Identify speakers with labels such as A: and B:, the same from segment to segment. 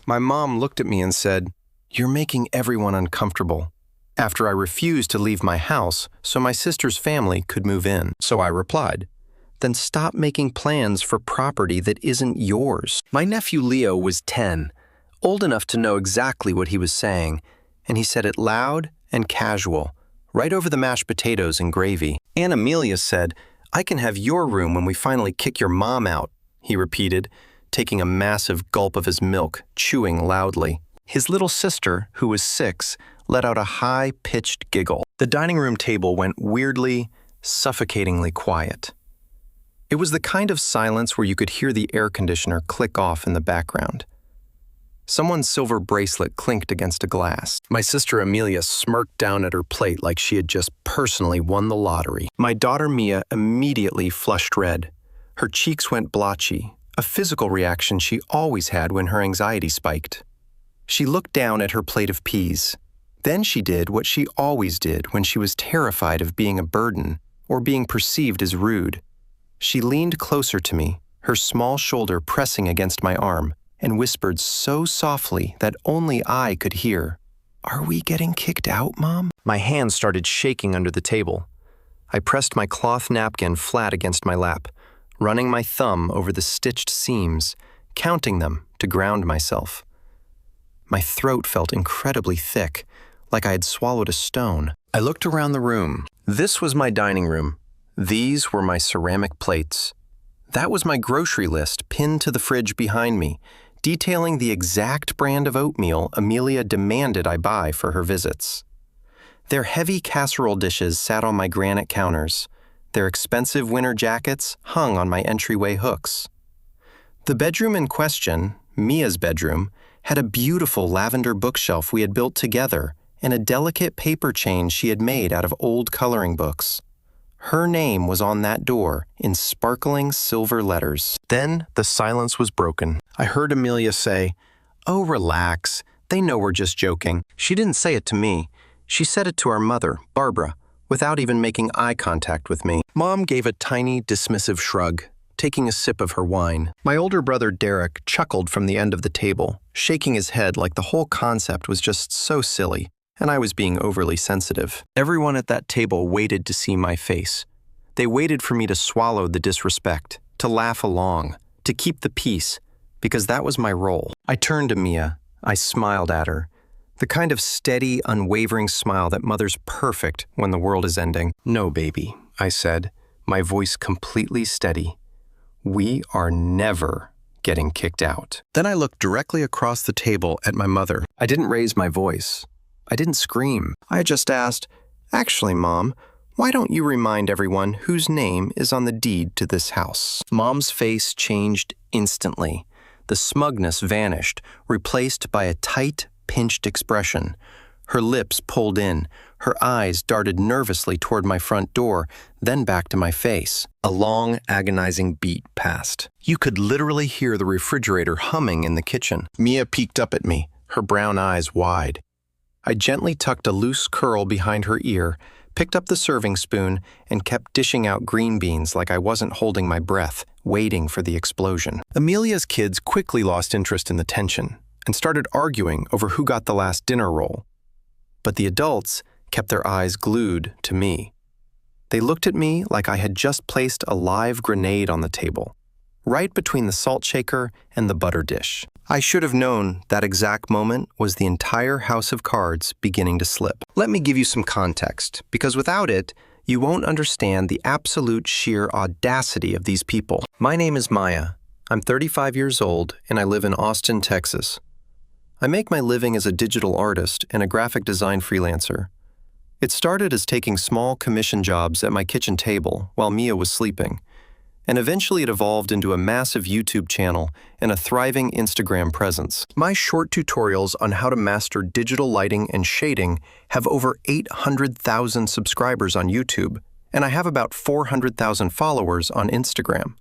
A: My mom looked at me and said, "You're making everyone uncomfortable," after I refused to leave my house so my sister's family could move in. So I replied, "Then stop making plans for property that isn't yours." My nephew Leo was 10, old enough to know exactly what he was saying, and he said it loud and casual, right over the mashed potatoes and gravy. Aunt Amelia said, "I can have your room when we finally kick your mom out," he repeated, taking a massive gulp of his milk, chewing loudly. His little sister, who was 6, let out a high-pitched giggle. The dining room table went weirdly, suffocatingly quiet. It was the kind of silence where you could hear the air conditioner click off in the background. Someone's silver bracelet clinked against a glass. My sister Amelia smirked down at her plate like she had just personally won the lottery. My daughter Mia immediately flushed red. Her cheeks went blotchy, a physical reaction she always had when her anxiety spiked. She looked down at her plate of peas. Then she did what she always did when she was terrified of being a burden or being perceived as rude. She leaned closer to me, her small shoulder pressing against my arm, and whispered so softly that only I could hear, "Are we getting kicked out, Mom?" My hands started shaking under the table. I pressed my cloth napkin flat against my lap, running my thumb over the stitched seams, counting them to ground myself. My throat felt incredibly thick, like I had swallowed a stone. I looked around the room. This was my dining room. These were my ceramic plates. That was my grocery list pinned to the fridge behind me, detailing the exact brand of oatmeal Amelia demanded I buy for her visits. Their heavy casserole dishes sat on my granite counters. Their expensive winter jackets hung on my entryway hooks. The bedroom in question, Mia's bedroom, had a beautiful lavender bookshelf we had built together and a delicate paper chain she had made out of old coloring books. Her name was on that door in sparkling silver letters. Then the silence was broken. I heard Amelia say, "Oh, relax. They know we're just joking." She didn't say it to me. She said it to our mother, Barbara, without even making eye contact with me. Mom gave a tiny, dismissive shrug, taking a sip of her wine. My older brother, Derek, chuckled from the end of the table, shaking his head like the whole concept was just so silly, and I was being overly sensitive. Everyone at that table waited to see my face. They waited for me to swallow the disrespect, to laugh along, to keep the peace, because that was my role. I turned to Mia. I smiled at her. The kind of steady, unwavering smile that mother's perfect when the world is ending. "No, baby," I said, my voice completely steady. "We are never getting kicked out." Then I looked directly across the table at my mother. I didn't raise my voice. I didn't scream. I just asked, "Actually, Mom, why don't you remind everyone whose name is on the deed to this house?" Mom's face changed instantly. The smugness vanished, replaced by a tight, pinched expression. Her lips pulled in. Her eyes darted nervously toward my front door, then back to my face. A long, agonizing beat passed. You could literally hear the refrigerator humming in the kitchen. Mia peeked up at me, her brown eyes wide. I gently tucked a loose curl behind her ear, picked up the serving spoon, and kept dishing out green beans like I wasn't holding my breath, waiting for the explosion. Amelia's kids quickly lost interest in the tension and started arguing over who got the last dinner roll. But the adults kept their eyes glued to me. They looked at me like I had just placed a live grenade on the table, right between the salt shaker and the butter dish. I should have known that exact moment was the entire house of cards beginning to slip. Let me give you some context, because without it, you won't understand the absolute sheer audacity of these people. My name is Maya. I'm 35 years old, and I live in Austin, Texas. I make my living as a digital artist and a graphic design freelancer. It started as taking small commission jobs at my kitchen table while Mia was sleeping, and eventually it evolved into a massive YouTube channel and a thriving Instagram presence. My short tutorials on how to master digital lighting and shading have over 800,000 subscribers on YouTube, and I have about 400,000 followers on Instagram.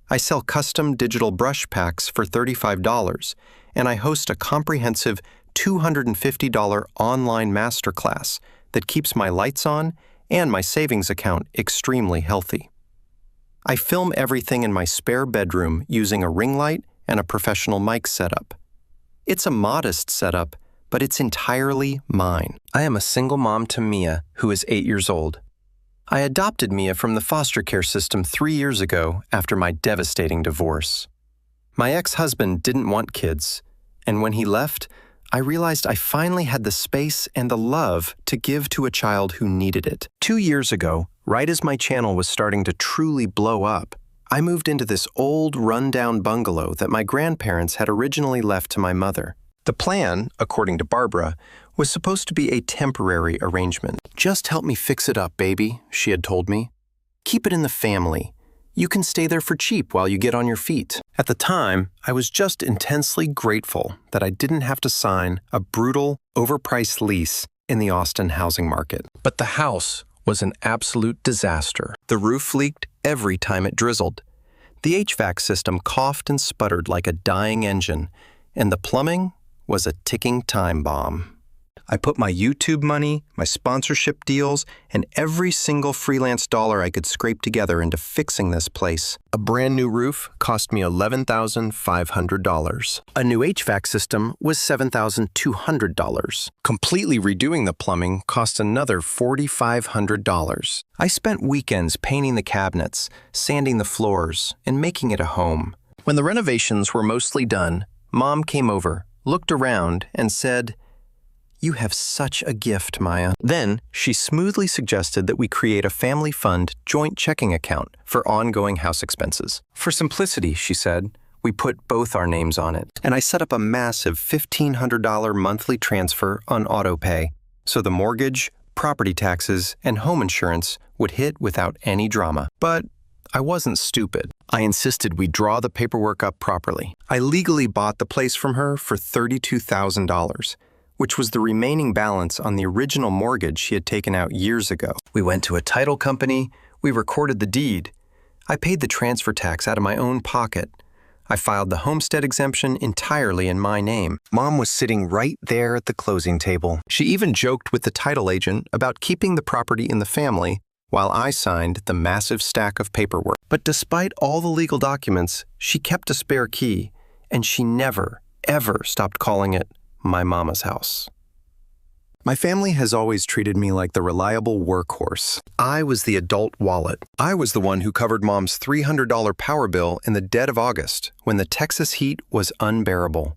A: I sell custom digital brush packs for $35, and I host a comprehensive $250 online masterclass that keeps my lights on and my savings account extremely healthy. I film everything in my spare bedroom using a ring light and a professional mic setup. It's a modest setup, but it's entirely mine. I am a single mom to Mia, who is 8 years old. I adopted Mia from the foster care system 3 years ago after my devastating divorce. My ex-husband didn't want kids, and when he left, I realized I finally had the space and the love to give to a child who needed it. 2 years ago, right as my channel was starting to truly blow up, I moved into this old, run-down bungalow that my grandparents had originally left to my mother. The plan, according to Barbara, was supposed to be a temporary arrangement. "Just help me fix it up, baby," she had told me. "Keep it in the family. You can stay there for cheap while you get on your feet." At the time, I was just intensely grateful that I didn't have to sign a brutal, overpriced lease in the Austin housing market. But the house was an absolute disaster. The roof leaked every time it drizzled. The HVAC system coughed and sputtered like a dying engine, and the plumbing was a ticking time bomb. I put my YouTube money, my sponsorship deals, and every single freelance dollar I could scrape together into fixing this place. A brand new roof cost me $11,500. A new HVAC system was $7,200. Completely redoing the plumbing cost another $4,500. I spent weekends painting the cabinets, sanding the floors, and making it a home. When the renovations were mostly done, Mom came over, looked around, and said, "You have such a gift, Maya." Then she smoothly suggested that we create a family fund joint checking account for ongoing house expenses. For simplicity, she said, we put both our names on it. And I set up a massive $1,500 monthly transfer on autopay, so the mortgage, property taxes, and home insurance would hit without any drama. But I wasn't stupid. I insisted we draw the paperwork up properly. I legally bought the place from her for $32,000. Which was the remaining balance on the original mortgage she had taken out years ago. We went to a title company, we recorded the deed. I paid the transfer tax out of my own pocket. I filed the homestead exemption entirely in my name. Mom was sitting right there at the closing table. She even joked with the title agent about keeping the property in the family while I signed the massive stack of paperwork. But despite all the legal documents, she kept a spare key, and she never, ever stopped calling it my mama's house. My family has always treated me like the reliable workhorse. I was the adult wallet. I was the one who covered Mom's $300 power bill in the dead of August when the Texas heat was unbearable.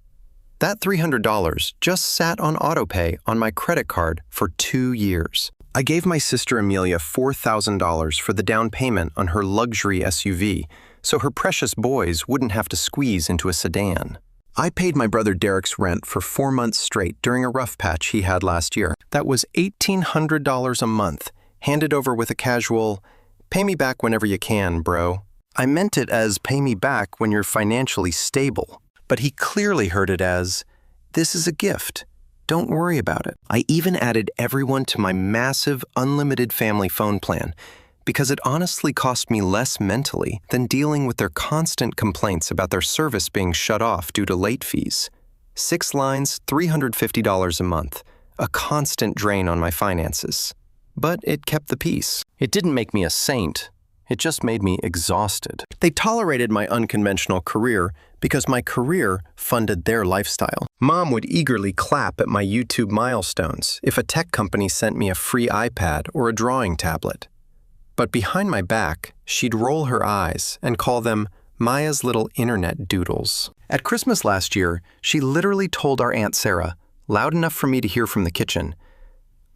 A: That $300 just sat on autopay on my credit card for 2 years. I gave my sister Amelia $4,000 for the down payment on her luxury SUV, so her precious boys wouldn't have to squeeze into a sedan. I paid my brother Derek's rent for 4 months straight during a rough patch he had last year. That was $1,800 a month, handed over with a casual, "Pay me back whenever you can, bro." I meant it as "pay me back when you're financially stable," but he clearly heard it as, "This is a gift. Don't worry about it." I even added everyone to my massive, unlimited family phone plan, because it honestly cost me less mentally than dealing with their constant complaints about their service being shut off due to late fees. 6 lines, $350 a month, a constant drain on my finances. But it kept the peace. It didn't make me a saint. It just made me exhausted. They tolerated my unconventional career because my career funded their lifestyle. Mom would eagerly clap at my YouTube milestones if a tech company sent me a free iPad or a drawing tablet. But behind my back, she'd roll her eyes and call them Maya's little internet doodles. At Christmas last year, she literally told our Aunt Sarah, loud enough for me to hear from the kitchen,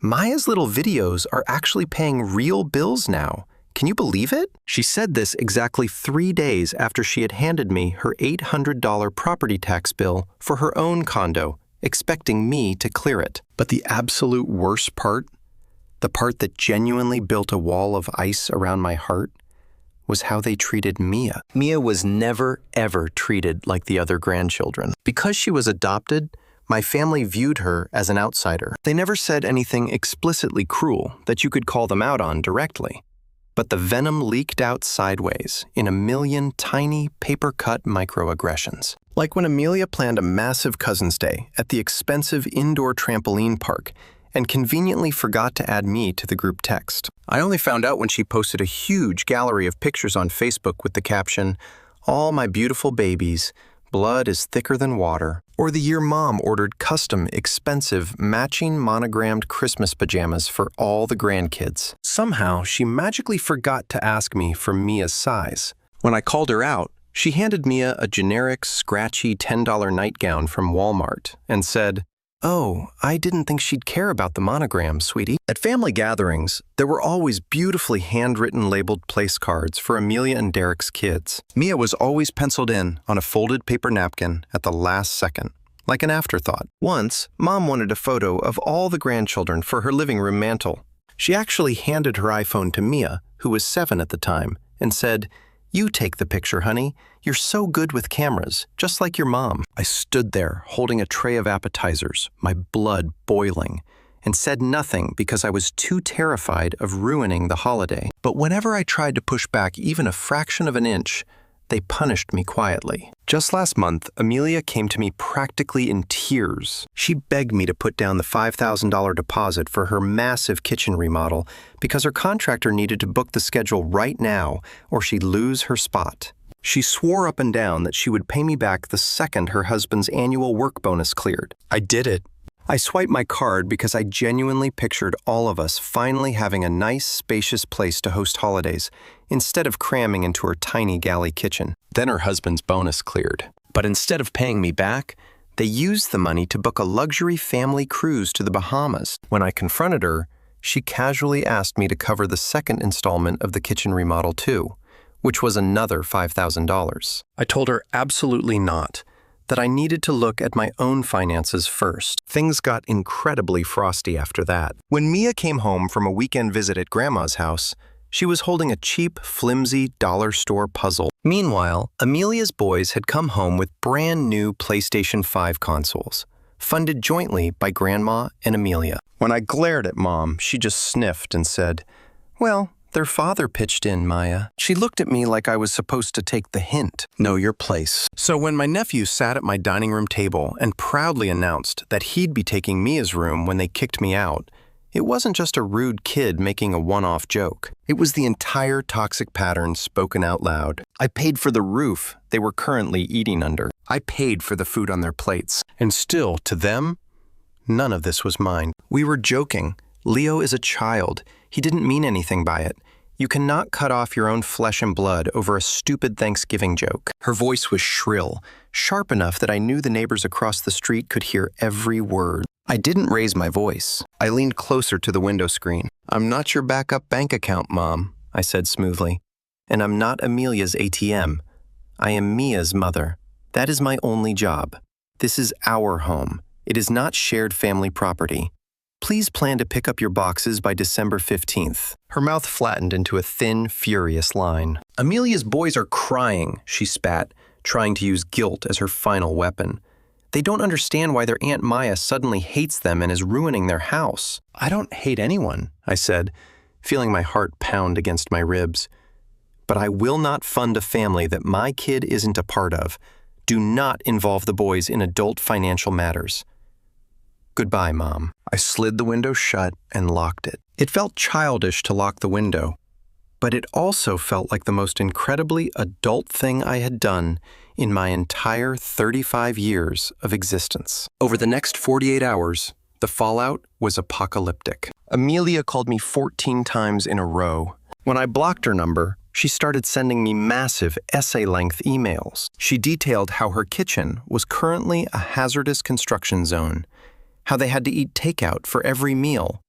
A: "Maya's little videos are actually paying real bills now. Can you believe it?" She said this exactly 3 days after she had handed me her $800 property tax bill for her own condo, expecting me to clear it. But the absolute worst part, the part that genuinely built a wall of ice around my heart, was how they treated Mia. Mia was never, ever treated like the other grandchildren. Because she was adopted, my family viewed her as an outsider. They never said anything explicitly cruel that you could call them out on directly. But the venom leaked out sideways in a million tiny paper-cut microaggressions. Like when Amelia planned a massive Cousin's Day at the expensive indoor trampoline park and conveniently forgot to add me to the group text. I only found out when she posted a huge gallery of pictures on Facebook with the caption, "All my beautiful babies, blood is thicker than water." Or the year Mom ordered custom, expensive, matching monogrammed Christmas pajamas for all the grandkids. Somehow, she magically forgot to ask me for Mia's size. When I called her out, she handed Mia a generic, scratchy $10 nightgown from Walmart and said, "Oh, I didn't think she'd care about the monogram, sweetie." At family gatherings, there were always beautifully handwritten labeled place cards for Amelia and Derek's kids. Mia was always penciled in on a folded paper napkin at the last second, like an afterthought. Once, Mom wanted a photo of all the grandchildren for her living room mantel. She actually handed her iPhone to Mia, who was 7 at the time, and said, "You take the picture, honey. You're so good with cameras, just like your mom." I stood there, holding a tray of appetizers, my blood boiling, and said nothing because I was too terrified of ruining the holiday. But whenever I tried to push back even a fraction of an inch, they punished me quietly. Just last month, Amelia came to me practically in tears. She begged me to put down the $5,000 deposit for her massive kitchen remodel because her contractor needed to book the schedule right now or she'd lose her spot. She swore up and down that she would pay me back the second her husband's annual work bonus cleared. I did it. I swiped my card because I genuinely pictured all of us finally having a nice, spacious place to host holidays instead of cramming into her tiny galley kitchen. Then her husband's bonus cleared. But instead of paying me back, they used the money to book a luxury family cruise to the Bahamas. When I confronted her, she casually asked me to cover the second installment of the kitchen remodel too, which was another $5,000. I told her absolutely not, that I needed to look at my own finances first. Things got incredibly frosty after that. When Mia came home from a weekend visit at Grandma's house, she was holding a cheap, flimsy dollar store puzzle. Meanwhile, Amelia's boys had come home with brand new PlayStation 5 consoles, funded jointly by Grandma and Amelia. When I glared at Mom, she just sniffed and said, "Well, their father pitched in, Maya." She looked at me like I was supposed to take the hint. Know your place. So when my nephew sat at my dining room table and proudly announced that he'd be taking Mia's room when they kicked me out, it wasn't just a rude kid making a one-off joke. It was the entire toxic pattern spoken out loud. I paid for the roof they were currently eating under. I paid for the food on their plates. And still, to them, none of this was mine. We were joking. Leo is a child. He didn't mean anything by it. You cannot cut off your own flesh and blood over a stupid Thanksgiving joke. Her voice was shrill, sharp enough that I knew the neighbors across the street could hear every word. I didn't raise my voice. I leaned closer to the window screen. "I'm not your backup bank account, Mom," I said smoothly. "And I'm not Amelia's ATM. I am Mia's mother. That is my only job. This is our home. It is not shared family property. Please plan to pick up your boxes by December 15th. Her mouth flattened into a thin, furious line. "Amelia's boys are crying," she spat, trying to use guilt as her final weapon. "They don't understand why their Aunt Maya suddenly hates them and is ruining their house." "I don't hate anyone," I said, feeling my heart pound against my ribs. "But I will not fund a family that my kid isn't a part of. Do not involve the boys in adult financial matters. Goodbye, Mom." I slid the window shut and locked it. It felt childish to lock the window, but it also felt like the most incredibly adult thing I had done in my entire 35 years of existence. Over the next 48 hours, the fallout was apocalyptic. Amelia called me 14 times in a row. When I blocked her number, she started sending me massive essay-length emails. She detailed how her kitchen was currently a hazardous construction zone, how they had to eat takeout for every meal,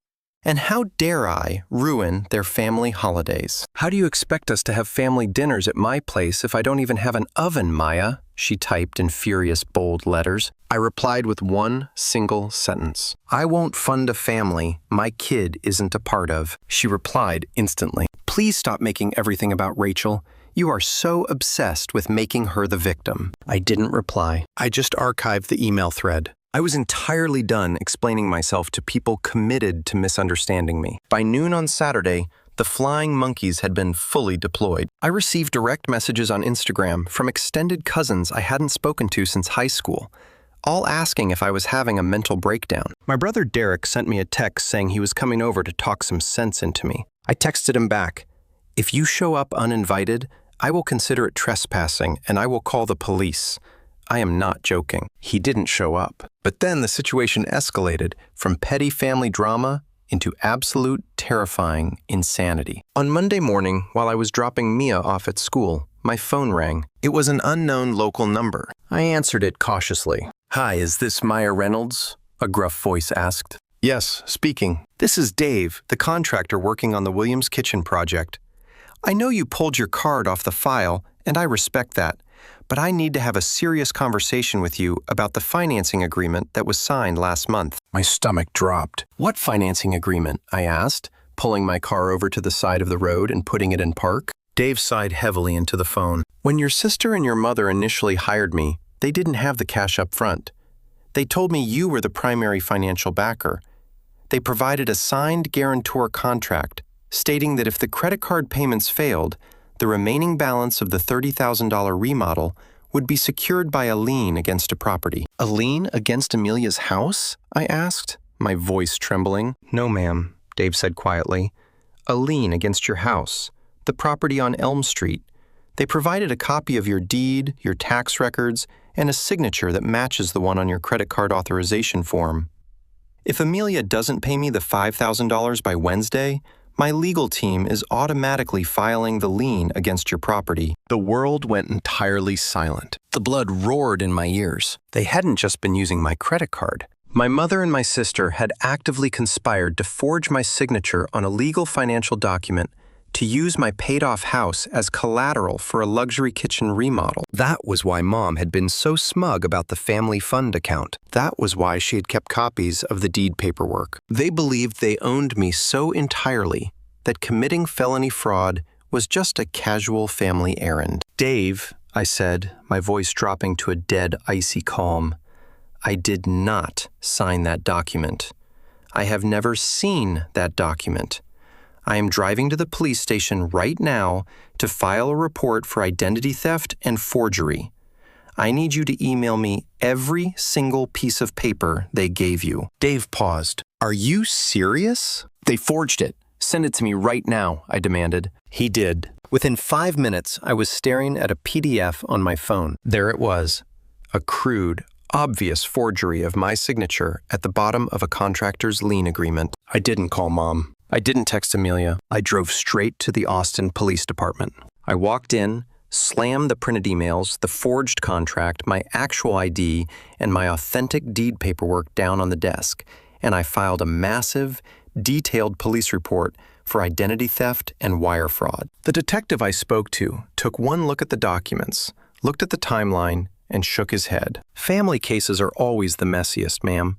A: and how dare I ruin their family holidays. "How do you expect us to have family dinners at my place if I don't even have an oven, Maya?" she typed in furious, bold letters. I replied with one single sentence. "I won't fund a family my kid isn't a part of." She replied instantly. "Please stop making everything about Rachel. You are so obsessed with making her the victim." I didn't reply. I just archived the email thread. I was entirely done explaining myself to people committed to misunderstanding me. By noon on Saturday, the flying monkeys had been fully deployed. I received direct messages on Instagram from extended cousins I hadn't spoken to since high school, all asking if I was having a mental breakdown. My brother Derek sent me a text saying he was coming over to talk some sense into me. I texted him back, "If you show up uninvited, I will consider it trespassing and I will call the police. I am not joking. He didn't show up. But then the situation escalated from petty family drama into absolute terrifying insanity. On Monday morning, while I was dropping Mia off at school, my phone rang. It was an unknown local number. I answered it cautiously. "Hi, is this Maya Reynolds?" a gruff voice asked. "Yes, speaking. This is Dave, the contractor working on the Williams Kitchen project. I know you pulled your card off the file, and I respect that, but I need to have a serious conversation with you about the financing agreement that was signed last month." My stomach dropped. "What financing agreement?" I asked, pulling my car over to the side of the road and putting it in park. Dave sighed heavily into the phone. "When your sister and your mother initially hired me, they didn't have the cash up front. They told me you were the primary financial backer. They provided a signed guarantor contract stating that if the credit card payments failed, the remaining balance of the $30,000 remodel would be secured by a lien against a property." "A lien against Amelia's house?" I asked, my voice trembling. "No, ma'am," Dave said quietly. "A lien against your house, the property on Elm Street. They provided a copy of your deed, your tax records, and a signature that matches the one on your credit card authorization form. If Amelia doesn't pay me the $5,000 by Wednesday, my legal team is automatically filing the lien against your property." The world went entirely silent. The blood roared in my ears. They hadn't just been using my credit card. My mother and my sister had actively conspired to forge my signature on a legal financial document to use my paid-off house as collateral for a luxury kitchen remodel. That was why Mom had been so smug about the family fund account. That was why she had kept copies of the deed paperwork. They believed they owned me so entirely that committing felony fraud was just a casual family errand. "Dave," I said, my voice dropping to a dead, icy calm, "I did not sign that document. I have never seen that document. I am driving to the police station right now to file a report for identity theft and forgery. I need you to email me every single piece of paper they gave you." Dave paused. "Are you serious?" "They forged it. Send it to me right now," I demanded. He did. Within 5 minutes, I was staring at a PDF on my phone. There it was, a crude, obvious forgery of my signature at the bottom of a contractor's lien agreement. I didn't call Mom. I didn't text Amelia. I drove straight to the Austin Police Department. I walked in, slammed the printed emails, the forged contract, my actual ID, and my authentic deed paperwork down on the desk, and I filed a massive, detailed police report for identity theft and wire fraud. The detective I spoke to took one look at the documents, looked at the timeline, and shook his head. "Family cases are always the messiest, ma'am.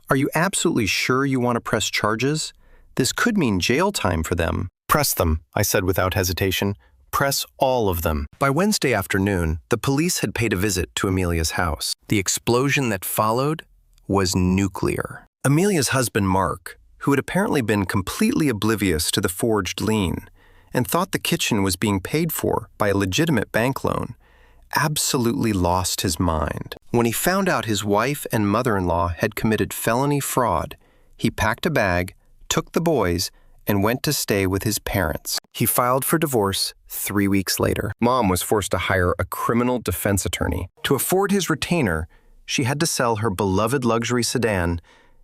A: Are you absolutely sure you want to press charges? This could mean jail time for them." "Press them," I said without hesitation. "Press all of them." By Wednesday afternoon, the police had paid a visit to Amelia's house. The explosion that followed was nuclear. Amelia's husband, Mark, who had apparently been completely oblivious to the forged lien and thought the kitchen was being paid for by a legitimate bank loan, absolutely lost his mind. When he found out his wife and mother-in-law had committed felony fraud, he packed a bag, took the boys, and went to stay with his parents. He filed for divorce 3 weeks later. Mom was forced to hire a criminal defense attorney. To afford his retainer, she had to sell her beloved luxury sedan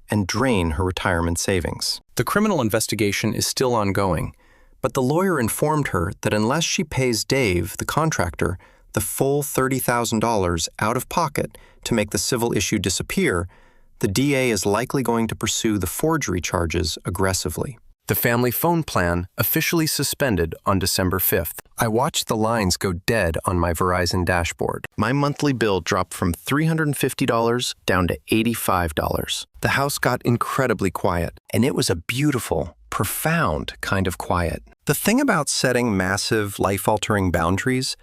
A: and drain her retirement savings. The criminal investigation is still ongoing, but the lawyer informed her that unless she pays Dave, the contractor, the full $30,000 out of pocket to make the civil issue disappear, the DA is likely going to pursue the forgery charges aggressively. The family phone plan officially suspended on December 5th. I watched the lines go dead on my Verizon dashboard. My monthly bill dropped from $350 down to $85. The house got incredibly quiet, and it was a beautiful, profound kind of quiet. The thing about setting massive, life-altering boundaries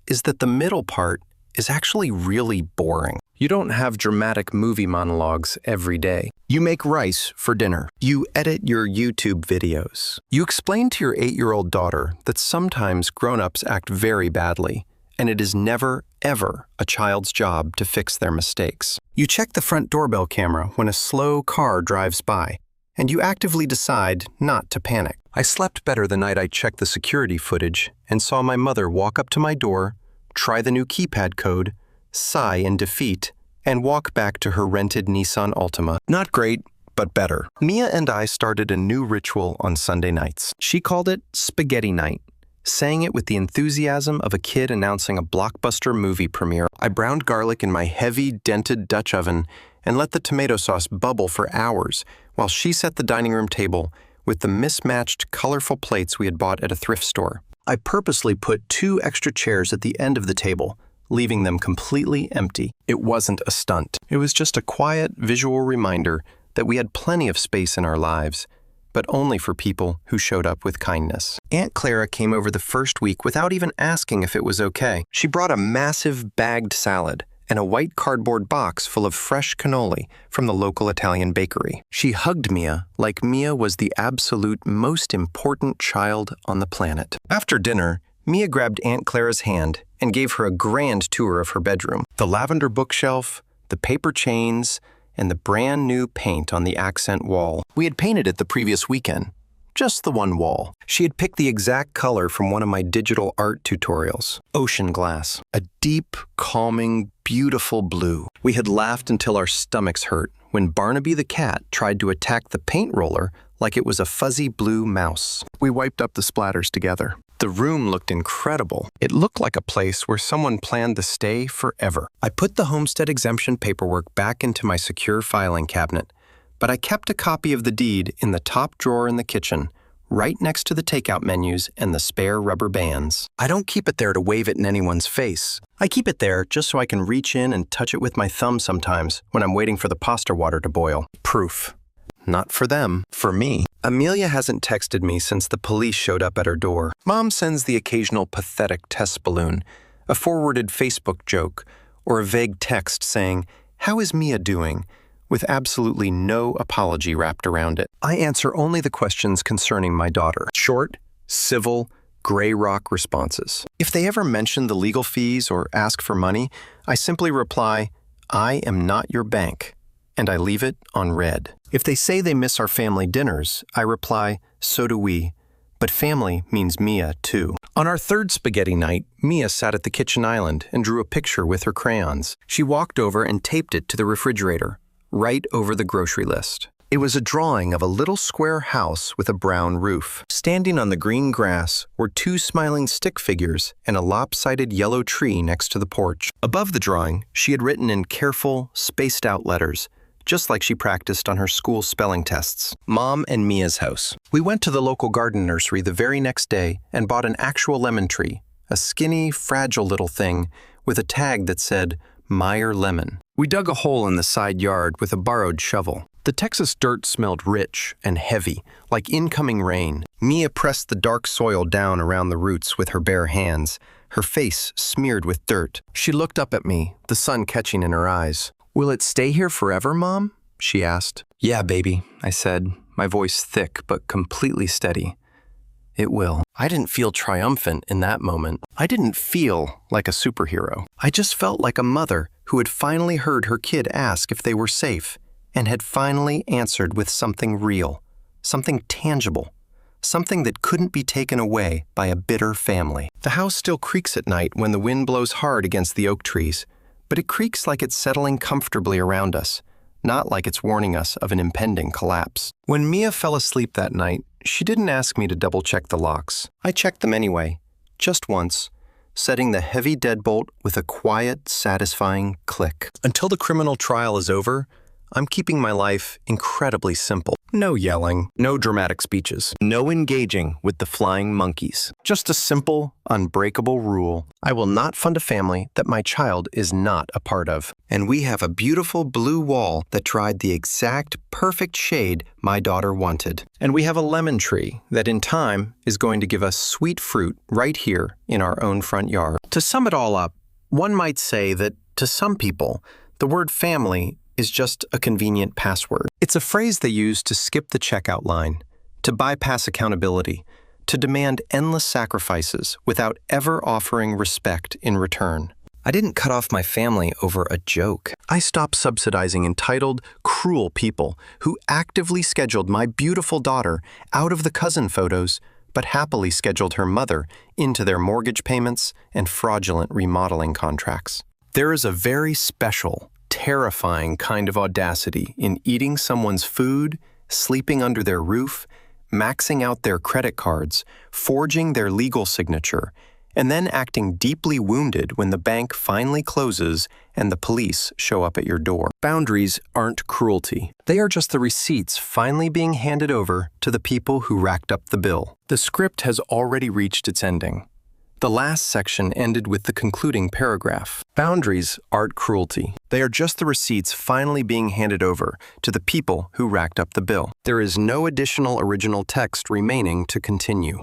A: is that the middle part is actually really boring. You don't have dramatic movie monologues every day. You make rice for dinner. You edit your YouTube videos. You explain to your 8-year-old daughter that sometimes grown-ups act very badly, and it is never, ever a child's job to fix their mistakes. You check the front doorbell camera when a slow car drives by, and you actively decide not to panic. I slept better the night I checked the security footage and saw my mother walk up to my door, try the new keypad code, sigh in defeat, and walk back to her rented Nissan Altima. Not great, but better. Mia and I started a new ritual on Sunday nights. She called it Spaghetti Night, saying it with the enthusiasm of a kid announcing a blockbuster movie premiere. I browned garlic in my heavy, dented Dutch oven and let the tomato sauce bubble for hours while she set the dining room table with the mismatched, colorful plates we had bought at a thrift store. I purposely put 2 extra chairs at the end of the table, leaving them completely empty. It wasn't a stunt. It was just a quiet, visual reminder that we had plenty of space in our lives, but only for people who showed up with kindness. Aunt Clara came over the first week without even asking if it was okay. She brought a massive bagged salad and a white cardboard box full of fresh cannoli from the local Italian bakery. She hugged Mia like Mia was the absolute most important child on the planet. After dinner, Mia grabbed Aunt Clara's hand and gave her a grand tour of her bedroom. The lavender bookshelf, the paper chains, and the brand new paint on the accent wall. We had painted it the previous weekend. Just the one wall. She had picked the exact color from one of my digital art tutorials. Ocean glass. A deep, calming, beautiful blue. We had laughed until our stomachs hurt when Barnaby the cat tried to attack the paint roller like it was a fuzzy blue mouse. We wiped up the splatters together. The room looked incredible. It looked like a place where someone planned to stay forever. I put the homestead exemption paperwork back into my secure filing cabinet, but I kept a copy of the deed in the top drawer in the kitchen, right next to the takeout menus and the spare rubber bands. I don't keep it there to wave it in anyone's face. I keep it there just so I can reach in and touch it with my thumb sometimes when I'm waiting for the pasta water to boil. Proof. Not for them, for me. Amelia hasn't texted me since the police showed up at her door. Mom sends the occasional pathetic test balloon, a forwarded Facebook joke, or a vague text saying, "How is Mia doing?" with absolutely no apology wrapped around it. I answer only the questions concerning my daughter. Short, civil, gray rock responses. If they ever mention the legal fees or ask for money, I simply reply, "I am not your bank," and I leave it on red. If they say they miss our family dinners, I reply, "So do we," but family means Mia too. On our third spaghetti night, Mia sat at the kitchen island and drew a picture with her crayons. She walked over and taped it to the refrigerator, right over the grocery list. It was a drawing of a little square house with a brown roof. Standing on the green grass were 2 smiling stick figures and a lopsided yellow tree next to the porch. Above the drawing, she had written in careful, spaced-out letters, just like she practiced on her school spelling tests. Mom and Mia's house. We went to the local garden nursery the very next day and bought an actual lemon tree, a skinny, fragile little thing with a tag that said, Meyer Lemon. We dug a hole in the side yard with a borrowed shovel. The Texas dirt smelled rich and heavy, like incoming rain. Mia pressed the dark soil down around the roots with her bare hands, her face smeared with dirt. She looked up at me, the sun catching in her eyes. "Will it stay here forever, Mom?" she asked. "Yeah, baby," I said, my voice thick but completely steady. "It will." I didn't feel triumphant in that moment. I didn't feel like a superhero. I just felt like a mother who had finally heard her kid ask if they were safe and had finally answered with something real, something tangible, something that couldn't be taken away by a bitter family. The house still creaks at night when the wind blows hard against the oak trees, but it creaks like it's settling comfortably around us, not like it's warning us of an impending collapse. When Mia fell asleep that night, she didn't ask me to double-check the locks. I checked them anyway, just once, setting the heavy deadbolt with a quiet, satisfying click. Until the criminal trial is over, I'm keeping my life incredibly simple. No yelling, no dramatic speeches, no engaging with the flying monkeys. Just a simple, unbreakable rule. I will not fund a family that my child is not a part of. And we have a beautiful blue wall that dried the exact perfect shade my daughter wanted. And we have a lemon tree that in time is going to give us sweet fruit right here in our own front yard. To sum it all up, one might say that to some people, the word family is just a convenient password. It's a phrase they use to skip the checkout line, to bypass accountability, to demand endless sacrifices without ever offering respect in return. I didn't cut off my family over a joke. I stopped subsidizing entitled, cruel people who actively scheduled my beautiful daughter out of the cousin photos, but happily scheduled her mother into their mortgage payments and fraudulent remodeling contracts. There is a very special, terrifying kind of audacity in eating someone's food, sleeping under their roof, maxing out their credit cards, forging their legal signature, and then acting deeply wounded when the bank finally closes and the police show up at your door. Boundaries aren't cruelty. They are just the receipts finally being handed over to the people who racked up the bill. The script has already reached its ending. The last section ended with the concluding paragraph. Boundaries aren't cruelty. They are just the receipts finally being handed over to the people who racked up the bill. There is no additional original text remaining to continue.